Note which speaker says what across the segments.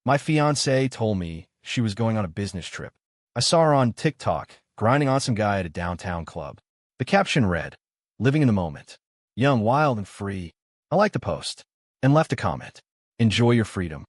Speaker 1: My fiancée told me she was going on a business trip. I saw her on TikTok, grinding on some guy at a downtown club. The caption read, "Living in the moment. Young, wild, and free." I liked the post and left a comment. "Enjoy your freedom."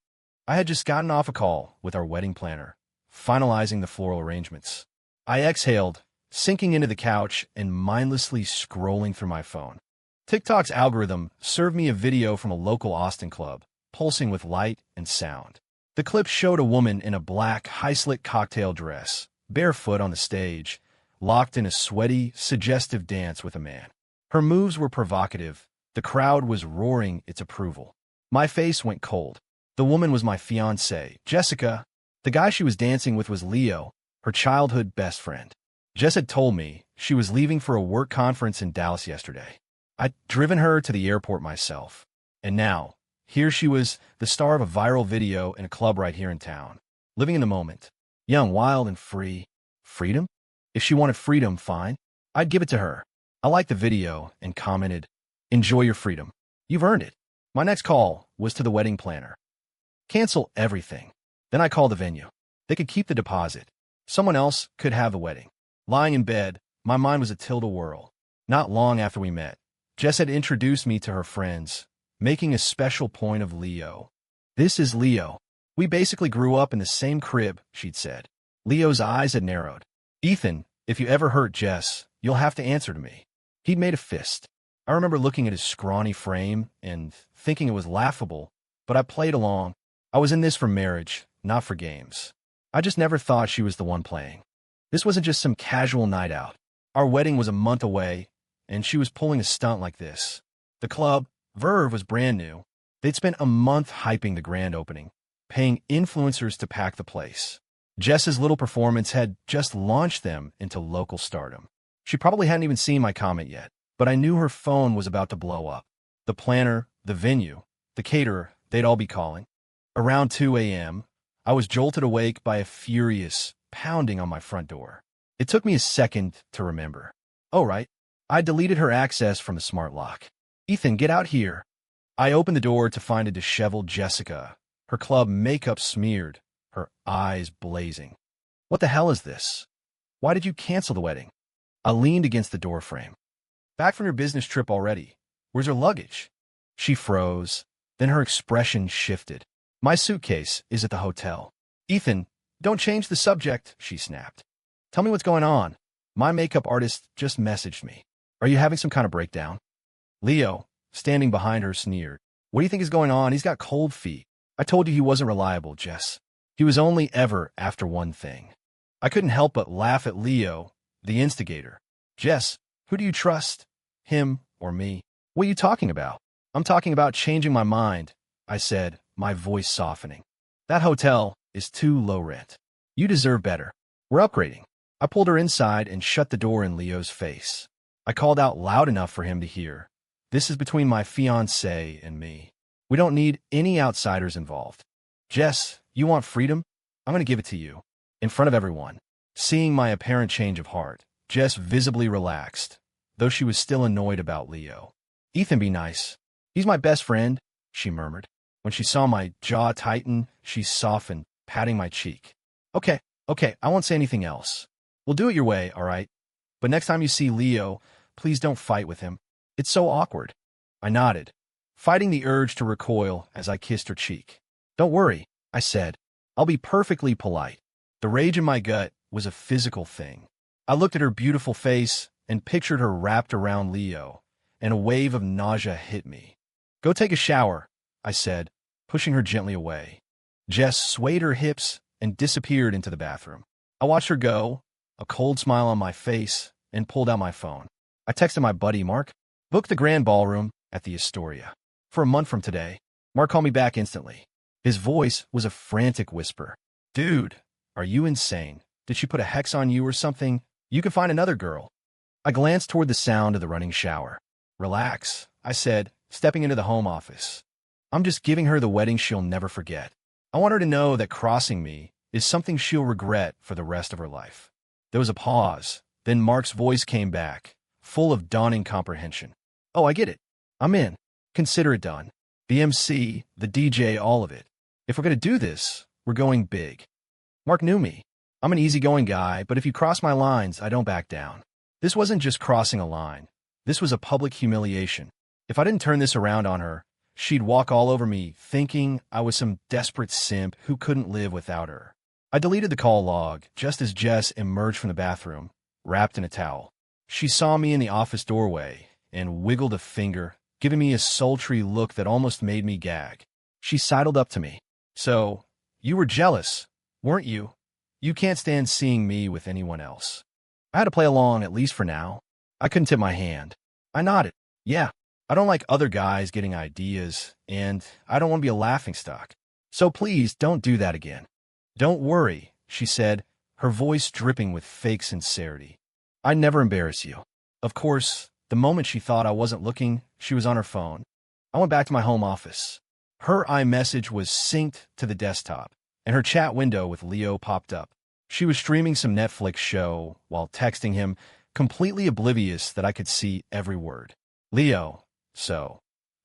Speaker 1: I had just gotten off a call with our wedding planner, finalizing the floral arrangements. I exhaled, sinking into the couch and mindlessly scrolling through my phone. TikTok's algorithm served me a video from a local Austin club, pulsing with light and sound. The clip showed a woman in a black, high-slit cocktail dress, barefoot on the stage, locked in a sweaty, suggestive dance with a man. Her moves were provocative. The crowd was roaring its approval. My face went cold. The woman was my fiancée, Jessica. The guy she was dancing with was Leo, her childhood best friend. Jess had told me she was leaving for a work conference in Dallas yesterday. I'd driven her to the airport myself. And now, here she was, the star of a viral video in a club right here in town. Living in the moment. Young, wild, and free. Freedom? If she wanted freedom, fine. I'd give it to her. I liked the video and commented, "Enjoy your freedom. You've earned it." My next call was to the wedding planner. "Cancel everything." Then I called the venue. They could keep the deposit. Someone else could have the wedding. Lying in bed, my mind was a tilt-a-whirl. Not long after we met, Jess had introduced me to her friends, making a special point of Leo. "This is Leo. We basically grew up in the same crib," she'd said. Leo's eyes had narrowed. "Ethan, if you ever hurt Jess, you'll have to answer to me." He'd made a fist. I remember looking at his scrawny frame and thinking it was laughable, but I played along. I was in this for marriage, not for games. I just never thought she was the one playing. This wasn't just some casual night out. Our wedding was a month away, and she was pulling a stunt like this. The club, Verve, was brand new. They'd spent a month hyping the grand opening, paying influencers to pack the place. Jess's little performance had just launched them into local stardom. She probably hadn't even seen my comment yet, but I knew her phone was about to blow up. The planner, the venue, the caterer, they'd all be calling. Around 2 a.m., I was jolted awake by a furious pounding on my front door. It took me a second to remember. Oh, right. I deleted her access from the smart lock. "Ethan, get out here." I opened the door to find a disheveled Jessica, her club makeup smeared, her eyes blazing. "What the hell is this? Why did you cancel the wedding?" I leaned against the doorframe. "Back from your business trip already. Where's your luggage?" She froze, then her expression shifted. "My suitcase is at the hotel." "Ethan, don't change the subject," she snapped. "Tell me what's going on. My makeup artist just messaged me. Are you having some kind of breakdown?" Leo, standing behind her, sneered. "What do you think is going on? He's got cold feet. I told you he wasn't reliable, Jess. He was only ever after one thing." I couldn't help but laugh at Leo, the instigator. "Jess, who do you trust? Him or me?" "What are you talking about?" "I'm talking about changing my mind," I said, my voice softening. "That hotel is too low rent. You deserve better. We're upgrading." I pulled her inside and shut the door in Leo's face. I called out loud enough for him to hear. "This is between my fiancé and me. We don't need any outsiders involved. Jess, you want freedom? I'm going to give it to you. In front of everyone." Seeing my apparent change of heart, Jess visibly relaxed, though she was still annoyed about Leo. "Ethan, be nice. He's my best friend," she murmured. When she saw my jaw tighten, she softened, patting my cheek. Okay, I won't say anything else. We'll do it your way, all right? But next time you see Leo, please don't fight with him. It's so awkward." I nodded, fighting the urge to recoil as I kissed her cheek. "Don't worry," I said. "I'll be perfectly polite." The rage in my gut was a physical thing. I looked at her beautiful face and pictured her wrapped around Leo, and a wave of nausea hit me. "Go take a shower," I said, pushing her gently away. Jess swayed her hips and disappeared into the bathroom. I watched her go, a cold smile on my face, and pulled out my phone. I texted my buddy Mark, "Book the grand ballroom at the Astoria for a month from today." Mark called me back instantly. His voice was a frantic whisper. "Dude, are you insane? Did she put a hex on you or something? You can find another girl." I glanced toward the sound of the running shower. "Relax," I said, stepping into the home office. "I'm just giving her the wedding she'll never forget. I want her to know that crossing me is something she'll regret for the rest of her life." There was a pause. Then Mark's voice came back, full of dawning comprehension. "Oh, I get it. I'm in. Consider it done. The MC, the DJ, all of it. If we're going to do this, we're going big. Mark knew me. I'm an easygoing guy, but if you cross my lines, I don't back down. This wasn't just crossing a line. This was a public humiliation. If I didn't turn this around on her, she'd walk all over me, thinking I was some desperate simp who couldn't live without her. I deleted the call log just as Jess emerged from the bathroom, wrapped in a towel. She saw me in the office doorway and wiggled a finger, giving me a sultry look that almost made me gag. She sidled up to me. "So, you were jealous, weren't you? You can't stand seeing me with anyone else." I had to play along, at least for now. I couldn't tip my hand. I nodded. "Yeah, I don't like other guys getting ideas, and I don't want to be a laughingstock. So please don't do that again." "Don't worry," she said, her voice dripping with fake sincerity. "I'd never embarrass you." Of course, the moment she thought I wasn't looking, she was on her phone. I went back to my home office. Her iMessage was synced to the desktop, and her chat window with Leo popped up. She was streaming some Netflix show while texting him, completely oblivious that I could see every word. "Leo, so,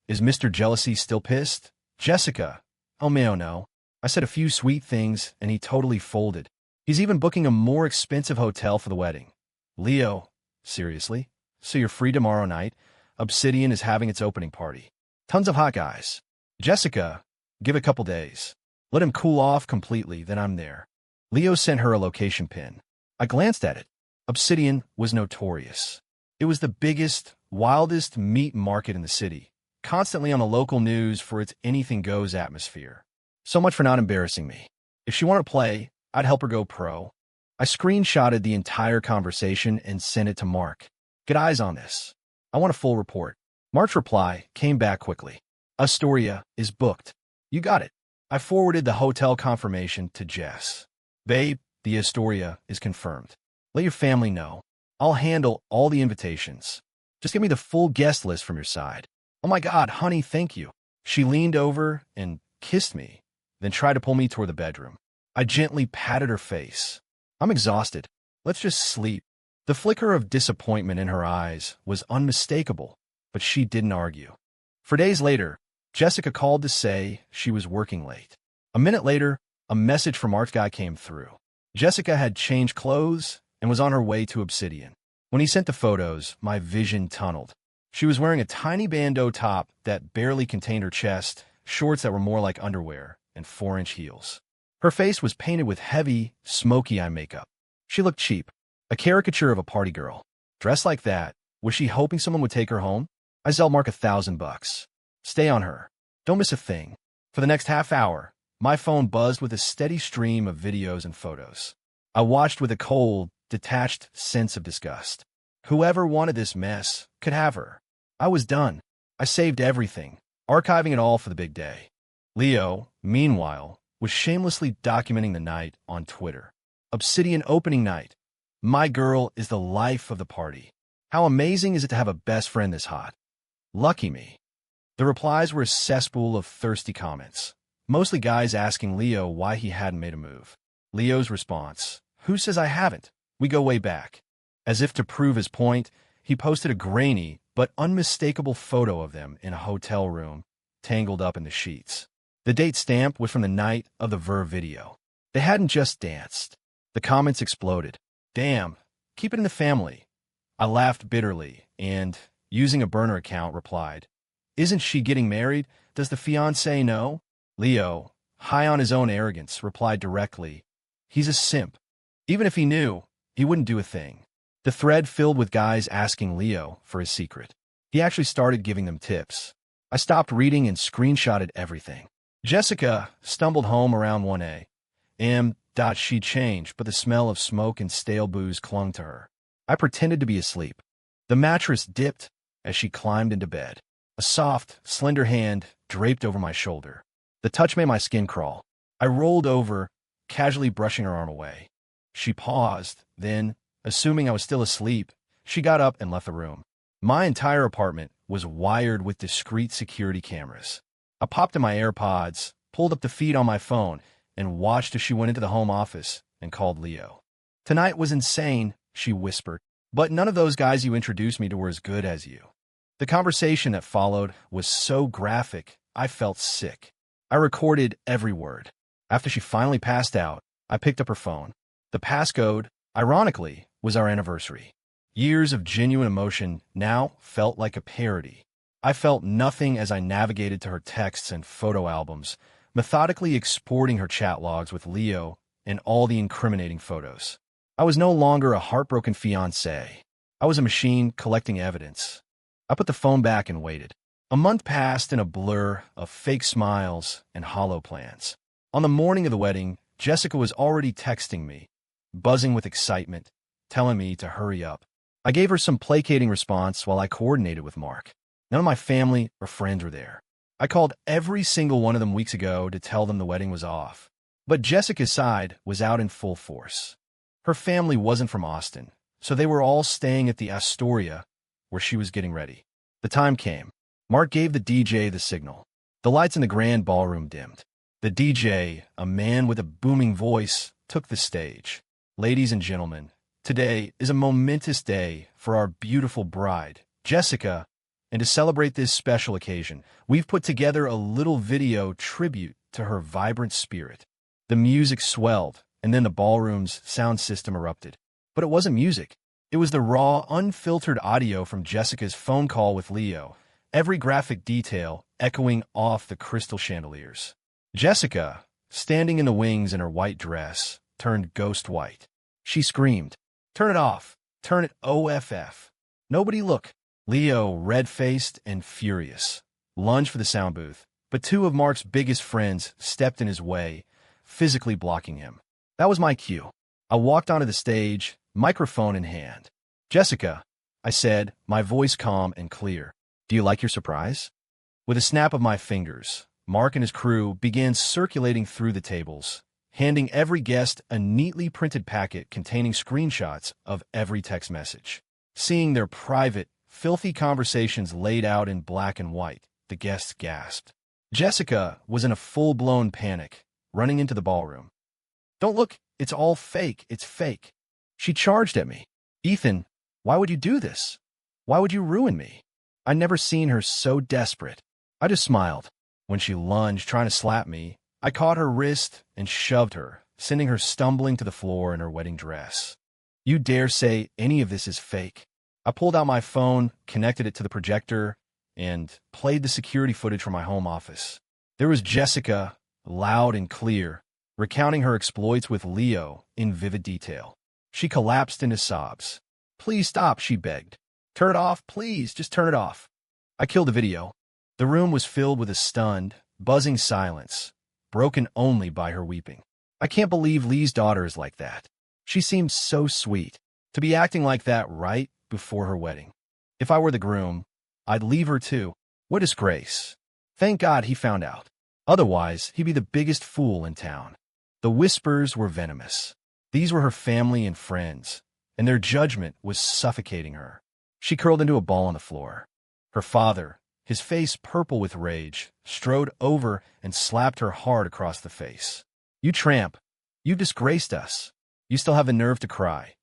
Speaker 1: is Mr. Jealousy still pissed?" "Jessica, oh no." I said a few sweet things, and he totally folded. He's even booking a more expensive hotel for the wedding. "Leo, seriously? So you're free tomorrow night? Obsidian is having its opening party. Tons of hot guys." "Jessica, give it a couple days. Let him cool off completely, then I'm there." Leo sent her a location pin. I glanced at it. Obsidian was notorious. It was the biggest, wildest meat market in the city, constantly on the local news for its anything-goes atmosphere. So much for not embarrassing me. If she wanted to play, I'd help her go pro. I screenshotted the entire conversation and sent it to Mark. "Get eyes on this. I want a full report." Mark's reply came back quickly. "Astoria is booked." "You got it." I forwarded the hotel confirmation to Jess. "Babe, the Astoria is confirmed. Let your family know. I'll handle all the invitations. Just give me the full guest list from your side." "Oh my God, honey, thank you." She leaned over and kissed me, then tried to pull me toward the bedroom. I gently patted her face. "I'm exhausted. Let's just sleep." The flicker of disappointment in her eyes was unmistakable, but she didn't argue. For days later, Jessica called to say she was working late. A minute later, a message from Art Guy came through. Jessica had changed clothes and was on her way to Obsidian. When he sent the photos, my vision tunneled. She was wearing a tiny bandeau top that barely contained her chest, shorts that were more like underwear, and 4-inch heels. Her face was painted with heavy, smoky eye makeup. She looked cheap, a caricature of a party girl. Dressed like that, was she hoping someone would take her home? I zelled Mark $1,000. Stay on her. Don't miss a thing. For the next half hour, my phone buzzed with a steady stream of videos and photos. I watched with a cold, detached sense of disgust. Whoever wanted this mess could have her. I was done. I saved everything, archiving it all for the big day. Leo, meanwhile, was shamelessly documenting the night on Twitter. "Obsidian opening night. My girl is the life of the party. How amazing is it to have a best friend this hot? Lucky me." The replies were a cesspool of thirsty comments, mostly guys asking Leo why he hadn't made a move. Leo's response: "Who says I haven't? We go way back." As if to prove his point, he posted a grainy but unmistakable photo of them in a hotel room, tangled up in the sheets. The date stamp was from the night of the Verve video. They hadn't just danced. The comments exploded. "Damn, keep it in the family." I laughed bitterly and, using a burner account, replied, "Isn't she getting married? Does the fiancé know?" Leo, high on his own arrogance, replied directly, "He's a simp. Even if he knew, he wouldn't do a thing." The thread filled with guys asking Leo for his secret. He actually started giving them tips. I stopped reading and screenshotted everything. Jessica stumbled home around 1 a.m. She'd changed, but the smell of smoke and stale booze clung to her. I pretended to be asleep. The mattress dipped as she climbed into bed. A soft, slender hand draped over my shoulder. The touch made my skin crawl. I rolled over, casually brushing her arm away. She paused, then, assuming I was still asleep, she got up and left the room. My entire apartment was wired with discreet security cameras. I popped in my AirPods, pulled up the feed on my phone, and watched as she went into the home office and called Leo. "Tonight was insane," she whispered, "but none of those guys you introduced me to were as good as you." The conversation that followed was so graphic, I felt sick. I recorded every word. After she finally passed out, I picked up her phone. The passcode, ironically, was our anniversary. Years of genuine emotion now felt like a parody. I felt nothing as I navigated to her texts and photo albums, methodically exporting her chat logs with Leo and all the incriminating photos. I was no longer a heartbroken fiancé. I was a machine collecting evidence. I put the phone back and waited. A month passed in a blur of fake smiles and hollow plans. On the morning of the wedding, Jessica was already texting me, buzzing with excitement, telling me to hurry up. I gave her some placating response while I coordinated with Mark. None of my family or friends were there. I called every single one of them weeks ago to tell them the wedding was off. But Jessica's side was out in full force. Her family wasn't from Austin, so they were all staying at the Astoria, where she was getting ready. The time came. Mark gave the DJ the signal. The lights in the grand ballroom dimmed. The DJ, a man with a booming voice, took the stage. Ladies and gentlemen, today is a momentous day for our beautiful bride, Jessica, and to celebrate this special occasion, we've put together a little video tribute to her vibrant spirit. The music swelled, and then the ballroom's sound system erupted. But it wasn't music. It was the raw, unfiltered audio from Jessica's phone call with Leo, every graphic detail echoing off the crystal chandeliers. Jessica, standing in the wings in her white dress, turned ghost white. She screamed, "Turn it off! Turn it OFF! Nobody look!" Leo, red-faced and furious, lunged for the sound booth, but two of Mark's biggest friends stepped in his way, physically blocking him. That was my cue. I walked onto the stage, microphone in hand. "Jessica," I said, my voice calm and clear. "Do you like your surprise?" With a snap of my fingers, Mark and his crew began circulating through the tables, handing every guest a neatly printed packet containing screenshots of every text message. Seeing their private, filthy conversations laid out in black and white, the guests gasped. Jessica was in a full-blown panic, running into the ballroom. "Don't look, it's all fake, it's fake." She charged at me. "Ethan, why would you do this? Why would you ruin me?" I'd never seen her so desperate. I just smiled. When she lunged, trying to slap me, I caught her wrist and shoved her, sending her stumbling to the floor in her wedding dress. "You dare say any of this is fake?" I pulled out my phone, connected it to the projector, and played the security footage from my home office. There was Jessica, loud and clear, recounting her exploits with Leo in vivid detail. She collapsed into sobs. "Please stop," she begged. "Turn it off, please, just turn it off." I killed the video. The room was filled with a stunned, buzzing silence, broken only by her weeping. I can't believe Lee's daughter is like that. She seemed so sweet. To be acting like that right before her wedding. If I were the groom, I'd leave her too. What disgrace. Thank God he found out. Otherwise, he'd be the biggest fool in town. The whispers were venomous. These were her family and friends, and their judgment was suffocating her. She curled into a ball on the floor. Her father, his face purple with rage, strode over and slapped her hard across the face. "You tramp! You disgraced us! You still have the nerve to cry.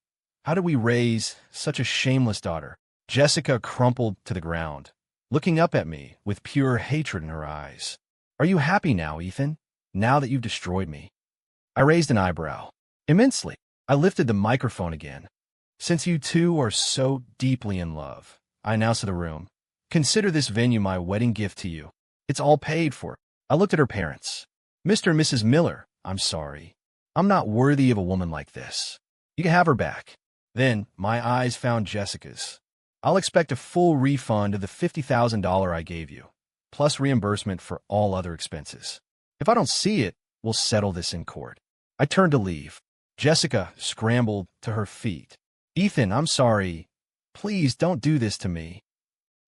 Speaker 1: How did we raise such a shameless daughter?" Jessica crumpled to the ground, looking up at me with pure hatred in her eyes. "Are you happy now, Ethan? Now that you've destroyed me?" I raised an eyebrow. "Immensely." I lifted the microphone again. "Since you two are so deeply in love," I announced to the room, "consider this venue my wedding gift to you. It's all paid for." I looked at her parents. "Mr. and Mrs. Miller, I'm sorry. I'm not worthy of a woman like this. You can have her back." Then my eyes found Jessica's. "I'll expect a full refund of the $50,000 I gave you, plus reimbursement for all other expenses. If I don't see it, we'll settle this in court." I turned to leave. Jessica scrambled to her feet. "Ethan, I'm sorry. Please don't do this to me."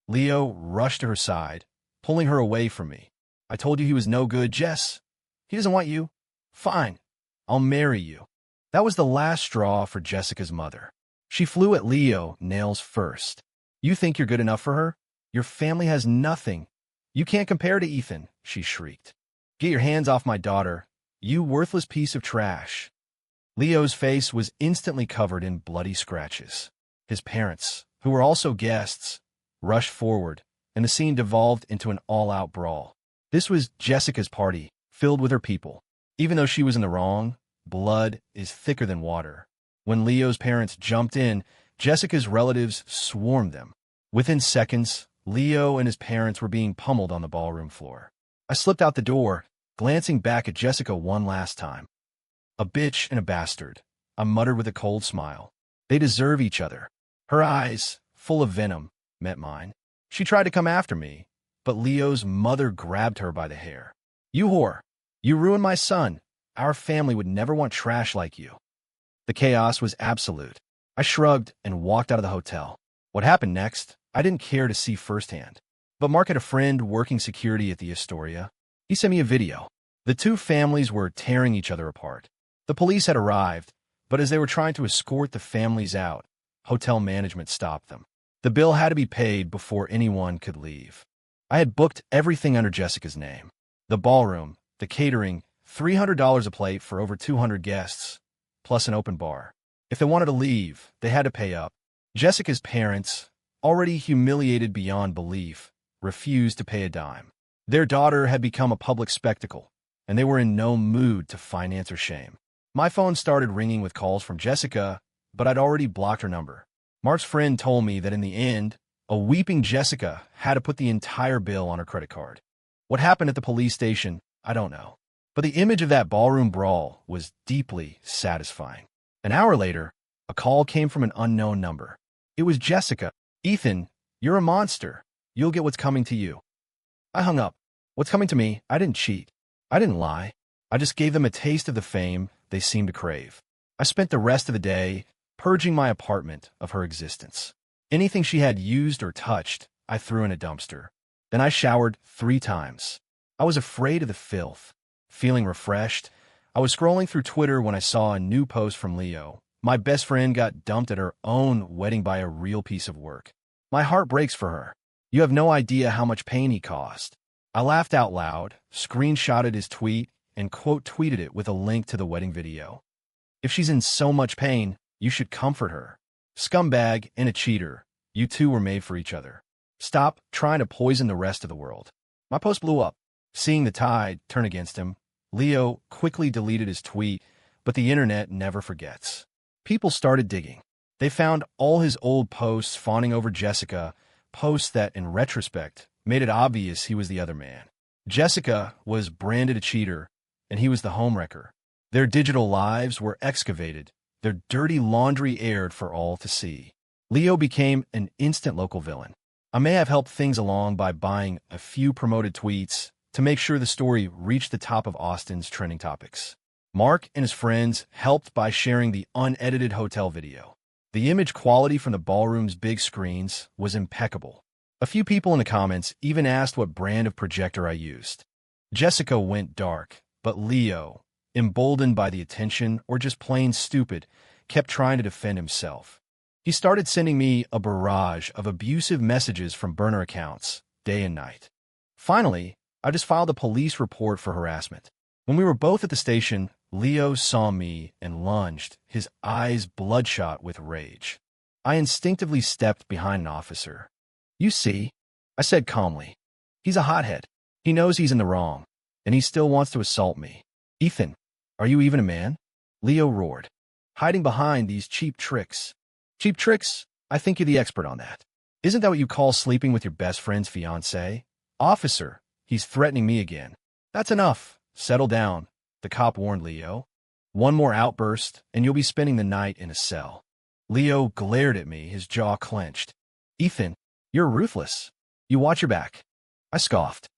Speaker 1: Leo rushed to her side, pulling her away from me. "I told you he was no good, Jess. He doesn't want you. Fine. I'll marry you." That was the last straw for Jessica's mother. She flew at Leo, nails first. "You think you're good enough for her? Your family has nothing. You can't compare to Ethan," she shrieked. "Get your hands off my daughter, you worthless piece of trash." Leo's face was instantly covered in bloody scratches. His parents, who were also guests, rushed forward, and the scene devolved into an all-out brawl. This was Jessica's party, filled with her people. Even though she was in the wrong, blood is thicker than water. When Leo's parents jumped in, Jessica's relatives swarmed them. Within seconds, Leo and his parents were being pummeled on the ballroom floor. I slipped out the door, glancing back at Jessica one last time. A bitch and a bastard, I muttered with a cold smile. They deserve each other. Her eyes, full of venom, met mine. She tried to come after me, but Leo's mother grabbed her by the hair. You whore! You ruined my son. Our family would never want trash like you. The chaos was absolute. I shrugged and walked out of the hotel. What happened next, I didn't care to see firsthand. But Mark had a friend working security at the Astoria. He sent me a video. The two families were tearing each other apart. The police had arrived, but as they were trying to escort the families out, hotel management stopped them. The bill had to be paid before anyone could leave. I had booked everything under Jessica's name. The ballroom, the catering, $300 a plate for over 200 guests, plus an open bar. If they wanted to leave, they had to pay up. Jessica's parents, already humiliated beyond belief, refused to pay a dime. Their daughter had become a public spectacle, and they were in no mood to finance her shame. My phone started ringing with calls from Jessica, but I'd already blocked her number. Mark's friend told me that in the end, a weeping Jessica had to put the entire bill on her credit card. What happened at the police station, I don't know. But the image of that ballroom brawl was deeply satisfying. An hour later, a call came from an unknown number. It was Jessica. Ethan, you're a monster. You'll get what's coming to you. I hung up. What's coming to me? I didn't cheat. I didn't lie. I just gave them a taste of the fame they seemed to crave. I spent the rest of the day purging my apartment of her existence. Anything she had used or touched, I threw in a dumpster. Then I showered 3 times. I was afraid of the filth. Feeling refreshed, I was scrolling through Twitter when I saw a new post from Leo. My best friend got dumped at her own wedding by a real piece of work. My heart breaks for her. You have no idea how much pain he caused. I laughed out loud, screenshotted his tweet, and quote-tweeted it with a link to the wedding video. If she's in so much pain, you should comfort her. Scumbag and a cheater, you two were made for each other. Stop trying to poison the rest of the world. My post blew up. Seeing the tide turn against him, Leo quickly deleted his tweet, but the internet never forgets. People started digging. They found all his old posts fawning over Jessica, posts that, in retrospect, made it obvious he was the other man. Jessica was branded a cheater, and he was the homewrecker. Their digital lives were excavated, their dirty laundry aired for all to see. Leo became an instant local villain. I may have helped things along by buying a few promoted tweets to make sure the story reached the top of Austin's trending topics. Mark and his friends helped by sharing the unedited hotel video. The image quality from the ballroom's big screens was impeccable. A few people in the comments even asked what brand of projector I used. Jessica went dark, but Leo, emboldened by the attention or just plain stupid, kept trying to defend himself. He started sending me a barrage of abusive messages from burner accounts, day and night. Finally, I just filed a police report for harassment. When we were both at the station, Leo saw me and lunged, his eyes bloodshot with rage. I instinctively stepped behind an officer. You see, I said calmly. He's a hothead. He knows he's in the wrong, and he still wants to assault me. Ethan, are you even a man? Leo roared. Hiding behind these cheap tricks. Cheap tricks? I think you're the expert on that. Isn't that what you call sleeping with your best friend's fiancé? Officer, he's threatening me again. That's enough. Settle down, the cop warned Leo. One more outburst, and you'll be spending the night in a cell. Leo glared at me, his jaw clenched. Ethan, you're ruthless. You watch your back. I scoffed.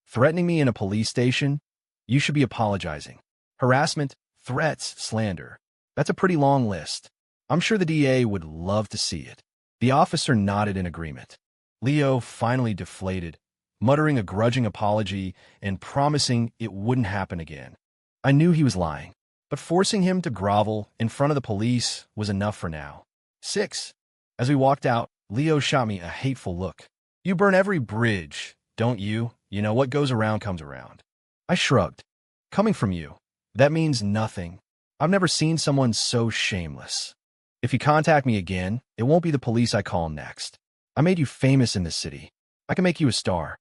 Speaker 1: Threatening me in a police station? You should be apologizing. Harassment, threats, slander. That's a pretty long list. I'm sure the DA would love to see it. The officer nodded in agreement. Leo finally deflated, muttering a grudging apology and promising it wouldn't happen again. I knew he was lying, but forcing him to grovel in front of the police was enough for now. 6. As we walked out, Leo shot me a hateful look. You burn every bridge, don't you? You know, what goes around comes around. I shrugged. Coming from you, that means nothing. I've never seen someone so shameless. If you contact me again, it won't be the police I call next. I made you famous in this city. I can make you a star.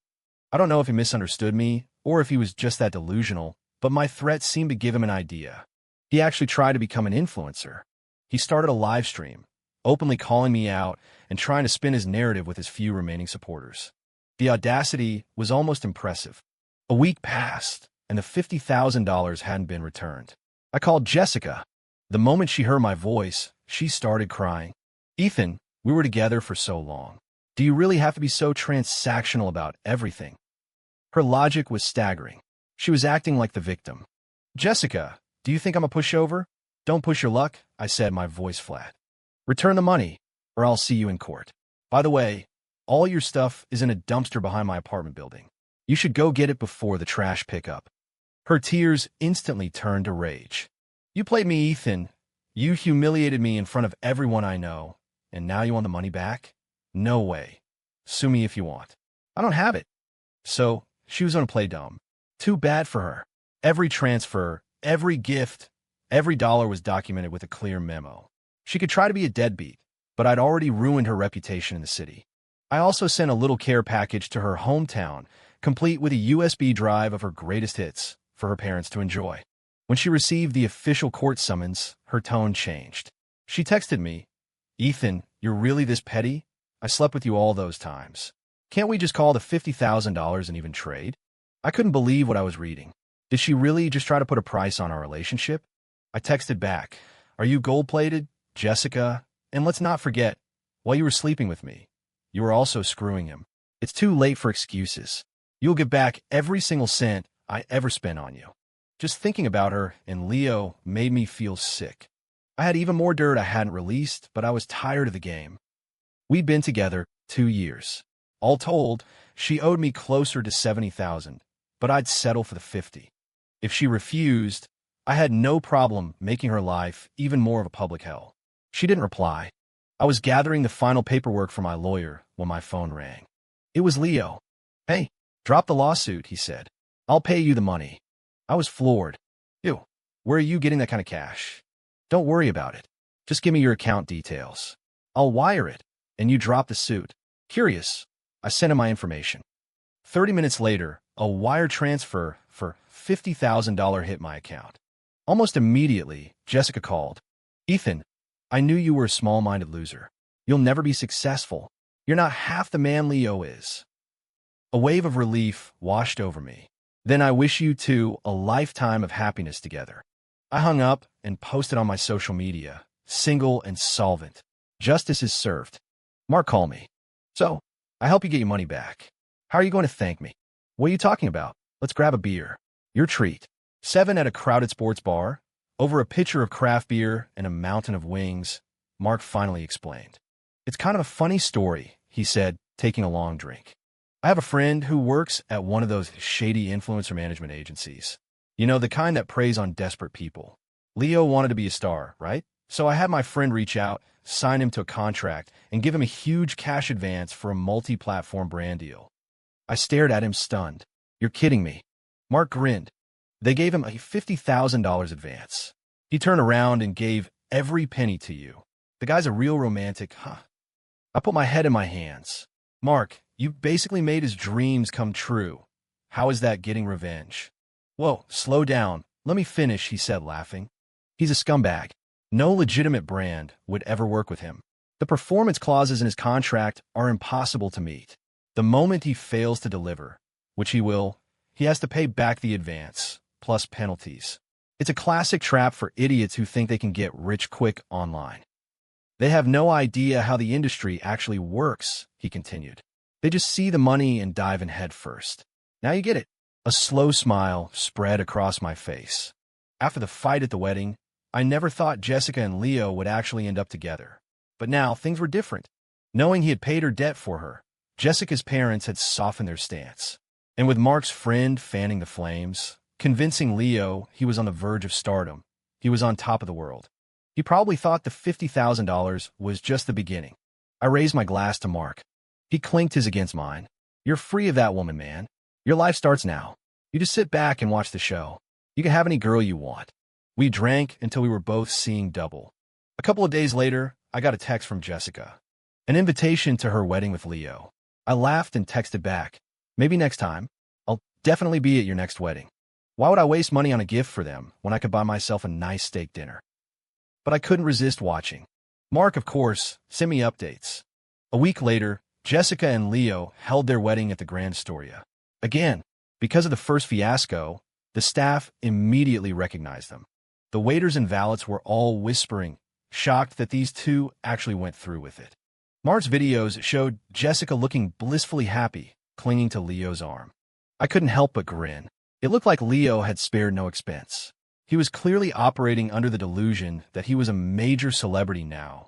Speaker 1: I don't know if he misunderstood me, or if he was just that delusional, but my threats seemed to give him an idea. He actually tried to become an influencer. He started a live stream, openly calling me out and trying to spin his narrative with his few remaining supporters. The audacity was almost impressive. A week passed, and the $50,000 hadn't been returned. I called Jessica. The moment she heard my voice, she started crying. "Ethan, we were together for so long. Do you really have to be so transactional about everything?" Her logic was staggering. She was acting like the victim. "Jessica, do you think I'm a pushover?" "Don't push your luck," I said, my voice flat. "Return the money, or I'll see you in court. By the way, all your stuff is in a dumpster behind my apartment building. You should go get it before the trash pickup." Her tears instantly turned to rage. "You played me, Ethan. You humiliated me in front of everyone I know, and now you want the money back? No way. Sue me if you want." "I don't have it." So, she was going to play dumb. Too bad for her. Every transfer, every gift, every dollar was documented with a clear memo. She could try to be a deadbeat, but I'd already ruined her reputation in the city. I also sent a little care package to her hometown, complete with a USB drive of her greatest hits for her parents to enjoy. When she received the official court summons, her tone changed. She texted me, "Ethan, you're really this petty? I slept with you all those times. Can't we just call the $50,000 an even trade?" I couldn't believe what I was reading. Did she really just try to put a price on our relationship? I texted back, "Are you gold-plated, Jessica? And let's not forget, while you were sleeping with me, you were also screwing him. It's too late for excuses. You'll give back every single cent I ever spent on you." Just thinking about her and Leo made me feel sick. I had even more dirt I hadn't released, but I was tired of the game. We'd been together 2 years. All told, she owed me closer to $70,000, but I'd settle for the 50. If she refused, I had no problem making her life even more of a public hell. She didn't reply. I was gathering the final paperwork for my lawyer when my phone rang. It was Leo. "Hey, drop the lawsuit," he said. "I'll pay you the money." I was floored. "Ew, where are you getting that kind of cash?" "Don't worry about it. Just give me your account details. I'll wire it, and you drop the suit." Curious, I sent him my information. 30 minutes later, a wire transfer for $50,000 hit my account. Almost immediately, Jessica called. "Ethan, I knew you were a small-minded loser. You'll never be successful. You're not half the man Leo is." A wave of relief washed over me. "Then I wish you two a lifetime of happiness together." I hung up and posted on my social media, "Single and solvent. Justice is served." Mark called me. "So, I help you get your money back. How are you going to thank me?" "What are you talking about? Let's grab a beer. Your treat." 7 at a crowded sports bar, over a pitcher of craft beer and a mountain of wings, Mark finally explained. "It's kind of a funny story," he said, taking a long drink. "I have a friend who works at one of those shady influencer management agencies. You know, the kind that preys on desperate people. Leo wanted to be a star, right? So I had my friend reach out, sign him to a contract, and give him a huge cash advance for a multi-platform brand deal." I stared at him stunned. "You're kidding me." Mark grinned. "They gave him a $50,000 advance. He turned around and gave every penny to you. The guy's a real romantic, huh?" I put my head in my hands. "Mark, you basically made his dreams come true. How is that getting revenge?" "Whoa, slow down. Let me finish," he said, laughing. "He's a scumbag. No legitimate brand would ever work with him. The performance clauses in his contract are impossible to meet. The moment he fails to deliver, which he will, he has to pay back the advance, plus penalties. It's a classic trap for idiots who think they can get rich quick online. They have no idea how the industry actually works," he continued. "They just see the money and dive in head first. Now you get it." A slow smile spread across my face. After the fight at the wedding, I never thought Jessica and Leo would actually end up together. But now things were different. Knowing he had paid her debt for her, Jessica's parents had softened their stance. And with Mark's friend fanning the flames, convincing Leo he was on the verge of stardom, he was on top of the world. He probably thought the $50,000 was just the beginning. I raised my glass to Mark. He clinked his against mine. "You're free of that woman, man. Your life starts now. You just sit back and watch the show. You can have any girl you want." We drank until we were both seeing double. A couple of days later, I got a text from Jessica. An invitation to her wedding with Leo. I laughed and texted back, "Maybe next time. I'll definitely be at your next wedding. Why would I waste money on a gift for them when I could buy myself a nice steak dinner? But I couldn't resist watching. Mark, of course, sent me updates. A week later, Jessica and Leo held their wedding at the Grand Astoria. Again, because of the first fiasco, the staff immediately recognized them. The waiters and valets were all whispering, shocked that these two actually went through with it. Mark's videos showed Jessica looking blissfully happy, clinging to Leo's arm. I couldn't help but grin. It looked like Leo had spared no expense. He was clearly operating under the delusion that he was a major celebrity now,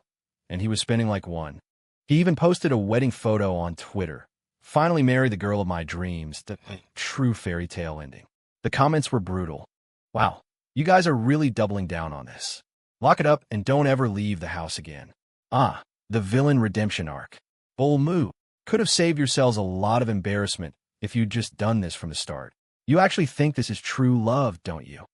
Speaker 1: and he was spending like one. He even posted a wedding photo on Twitter. Finally married the girl of my dreams, the true fairy tale ending. The comments were brutal. Wow, you guys are really doubling down on this. Lock it up and don't ever leave the house again. Ah, the villain redemption arc. Bold move. Could have saved yourselves a lot of embarrassment if you'd just done this from the start. You actually think this is true love, don't you?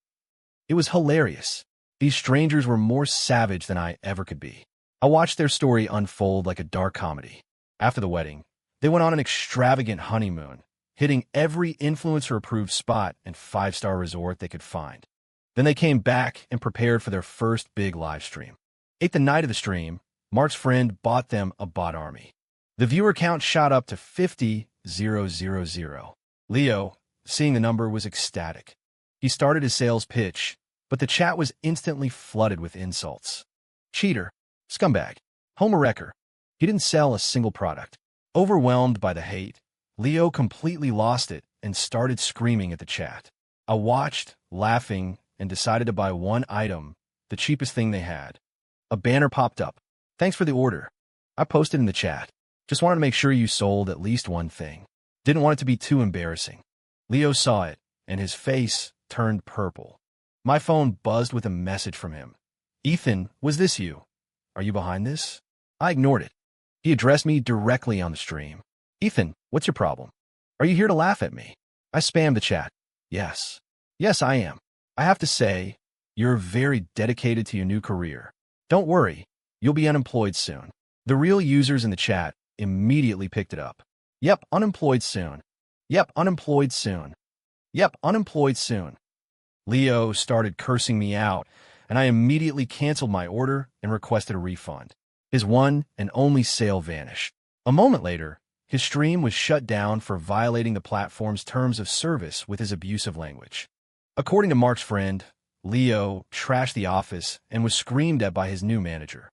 Speaker 1: It was hilarious. These strangers were more savage than I ever could be. I watched their story unfold like a dark comedy. After the wedding, they went on an extravagant honeymoon, hitting every influencer-approved spot and five-star resort they could find. Then they came back and prepared for their first big live stream. The night of the stream, Mark's friend bought them a bot army. The viewer count shot up to 50,000. Leo, seeing the number, was ecstatic. He started his sales pitch, but the chat was instantly flooded with insults. Cheater, scumbag, homer wrecker. He didn't sell a single product. Overwhelmed by the hate, Leo completely lost it and started screaming at the chat. I watched, laughing, and decided to buy one item, the cheapest thing they had. A banner popped up. Thanks for the order. I posted in the chat. Just wanted to make sure you sold at least one thing. Didn't want it to be too embarrassing. Leo saw it, and his face turned purple. My phone buzzed with a message from him. Ethan, was this you? Are you behind this? I ignored it. He addressed me directly on the stream. Ethan, what's your problem? Are you here to laugh at me? I spammed the chat. Yes. Yes, I am. I have to say, you're very dedicated to your new career. Don't worry, you'll be unemployed soon. The real users in the chat immediately picked it up. Yep, unemployed soon. Yep, unemployed soon. Yep, unemployed soon. Leo started cursing me out, and I immediately canceled my order and requested a refund. His one and only sale vanished. A moment later, his stream was shut down for violating the platform's terms of service with his abusive language. According to Mark's friend, Leo trashed the office and was screamed at by his new manager.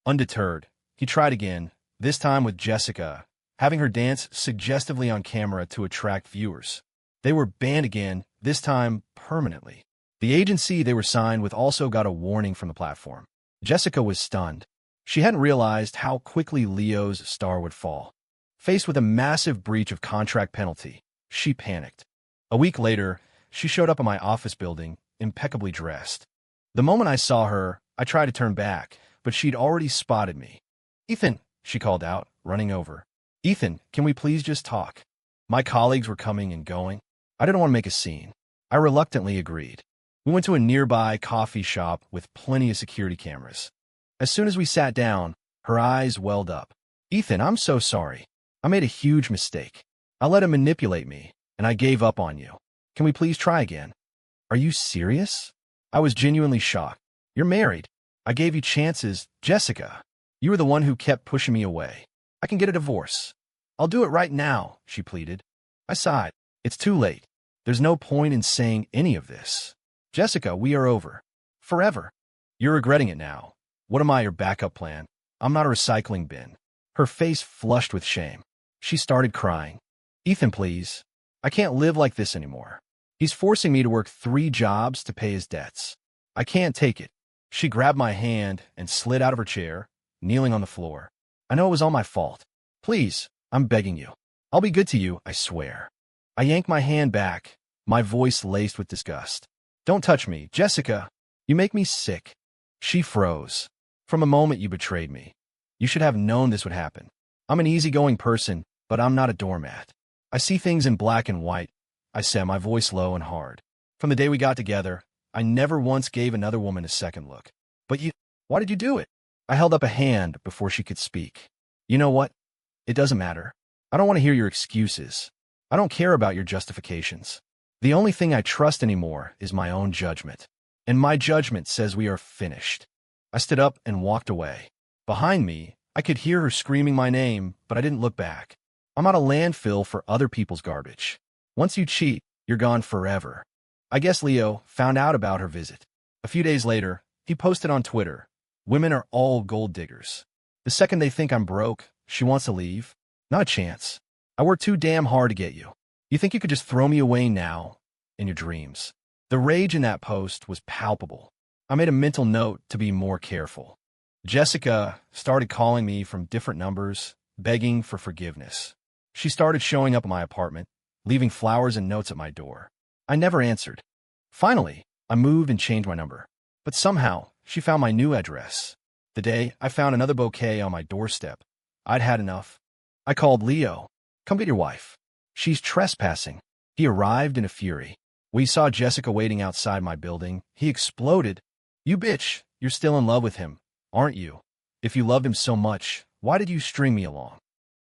Speaker 1: Undeterred, he tried again, this time with Jessica, having her dance suggestively on camera to attract viewers. They were banned again, this time permanently. The agency they were signed with also got a warning from the platform. Jessica was stunned. She hadn't realized how quickly Leo's star would fall. Faced with a massive breach of contract penalty, she panicked. A week later, she showed up at my office building, impeccably dressed. The moment I saw her, I tried to turn back, but she'd already spotted me. Ethan, she called out, running over. Ethan, can we please just talk? My colleagues were coming and going. I didn't want to make a scene. I reluctantly agreed. We went to a nearby coffee shop with plenty of security cameras. As soon as we sat down, her eyes welled up. Ethan, I'm so sorry. I made a huge mistake. I let him manipulate me, and I gave up on you. Can we please try again? Are you serious? I was genuinely shocked. You're married. I gave you chances, Jessica. You were the one who kept pushing me away. I can get a divorce. I'll do it right now, she pleaded. I sighed. It's too late. There's no point in saying any of this. Jessica, we are over. Forever. You're regretting it now. What am I, your backup plan? I'm not a recycling bin. Her face flushed with shame. She started crying. Ethan, please. I can't live like this anymore. He's forcing me to work 3 jobs to pay his debts. I can't take it. She grabbed my hand and slid out of her chair, kneeling on the floor. I know it was all my fault. Please, I'm begging you. I'll be good to you, I swear. I yanked my hand back, my voice laced with disgust. Don't touch me, Jessica. You make me sick. She froze. From a moment you betrayed me. You should have known this would happen. I'm an easygoing person, but I'm not a doormat. I see things in black and white, I said, my voice low and hard. From the day we got together, I never once gave another woman a second look. But why did you do it? I held up a hand before she could speak. You know what? It doesn't matter. I don't want to hear your excuses. I don't care about your justifications. The only thing I trust anymore is my own judgment. And my judgment says we are finished. I stood up and walked away. Behind me, I could hear her screaming my name, but I didn't look back. I'm not a landfill for other people's garbage. Once you cheat, you're gone forever. I guess Leo found out about her visit. A few days later, he posted on Twitter, "Women are all gold diggers. The second they think I'm broke, she wants to leave. Not a chance. I worked too damn hard to get you. You think you could just throw me away now, in your dreams?" The rage in that post was palpable. I made a mental note to be more careful. Jessica started calling me from different numbers, begging for forgiveness. She started showing up at my apartment, leaving flowers and notes at my door. I never answered. Finally, I moved and changed my number. But somehow, she found my new address. The day I found another bouquet on my doorstep, I'd had enough. I called Leo. "Come get your wife. She's trespassing." He arrived in a fury. We saw Jessica waiting outside my building. He exploded. "You bitch, you're still in love with him, aren't you? If you loved him so much, why did you string me along?"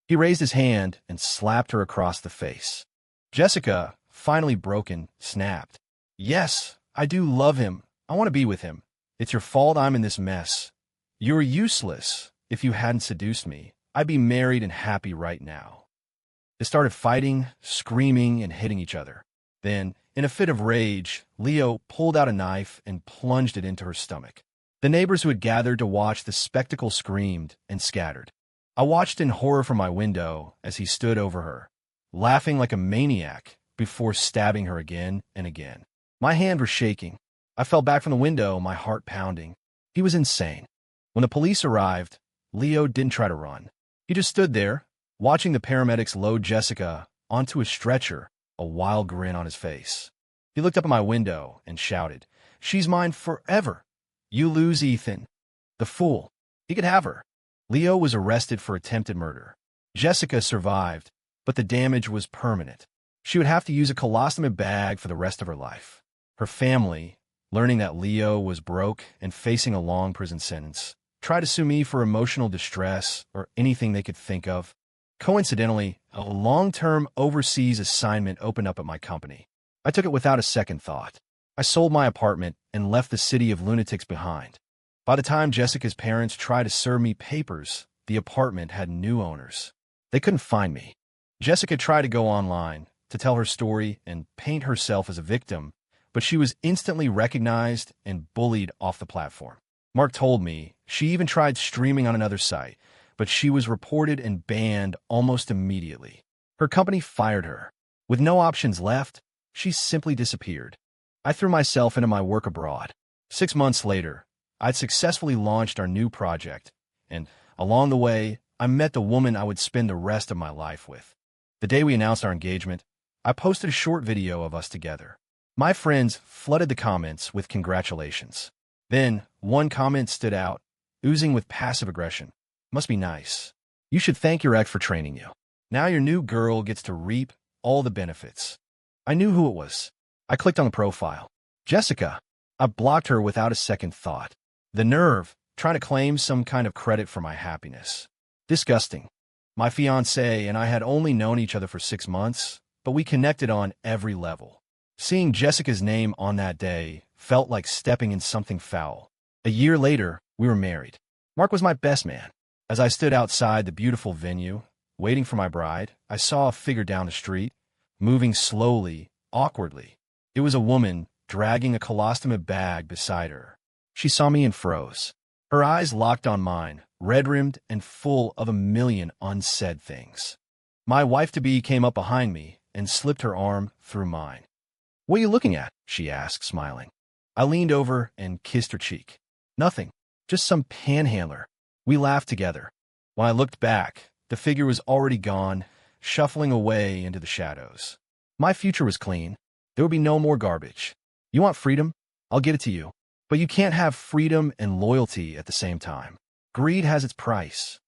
Speaker 1: He raised his hand and slapped her across the face. Jessica, finally broken, snapped. "Yes, I do love him. I want to be with him. It's your fault I'm in this mess. You're useless. If you hadn't seduced me, I'd be married and happy right now." They started fighting, screaming, and hitting each other. Then, in a fit of rage, Leo pulled out a knife and plunged it into her stomach. The neighbors who had gathered to watch the spectacle screamed and scattered. I watched in horror from my window as he stood over her, laughing like a maniac before stabbing her again and again. My hand was shaking. I fell back from the window, my heart pounding. He was insane. When the police arrived, Leo didn't try to run. He just stood there, watching the paramedics load Jessica onto a stretcher, a wild grin on his face. He looked up at my window and shouted, "She's mine forever. You lose, Ethan." The fool. He could have her. Leo was arrested for attempted murder. Jessica survived, but the damage was permanent. She would have to use a colostomy bag for the rest of her life. Her family, learning that Leo was broke and facing a long prison sentence, tried to sue me for emotional distress or anything they could think of. Coincidentally, a long-term overseas assignment opened up at my company. I took it without a second thought. I sold my apartment and left the city of lunatics behind. By the time Jessica's parents tried to serve me papers, the apartment had new owners. They couldn't find me. Jessica tried to go online to tell her story and paint herself as a victim, but she was instantly recognized and bullied off the platform. Mark told me she even tried streaming on another site, but she was reported and banned almost immediately. Her company fired her. With no options left, she simply disappeared. I threw myself into my work abroad. 6 months later, I'd successfully launched our new project, and along the way, I met the woman I would spend the rest of my life with. The day we announced our engagement, I posted a short video of us together. My friends flooded the comments with congratulations. Then, one comment stood out, oozing with passive aggression. "Must be nice. You should thank your ex for training you. Now your new girl gets to reap all the benefits." I knew who it was. I clicked on the profile. Jessica. I blocked her without a second thought. The nerve, trying to claim some kind of credit for my happiness. Disgusting. My fiancé and I had only known each other for 6 months, but we connected on every level. Seeing Jessica's name on that day felt like stepping in something foul. A year later, we were married. Mark was my best man. As I stood outside the beautiful venue, waiting for my bride, I saw a figure down the street, moving slowly, awkwardly. It was a woman dragging a colostomy bag beside her. She saw me and froze. Her eyes locked on mine, red-rimmed and full of a million unsaid things. My wife-to-be came up behind me and slipped her arm through mine. "What are you looking at?" she asked, smiling. I leaned over and kissed her cheek. "Nothing, just some panhandler." We laughed together. When I looked back, the figure was already gone, shuffling away into the shadows. My future was clean. There would be no more garbage. You want freedom? I'll give it to you. But you can't have freedom and loyalty at the same time. Greed has its price.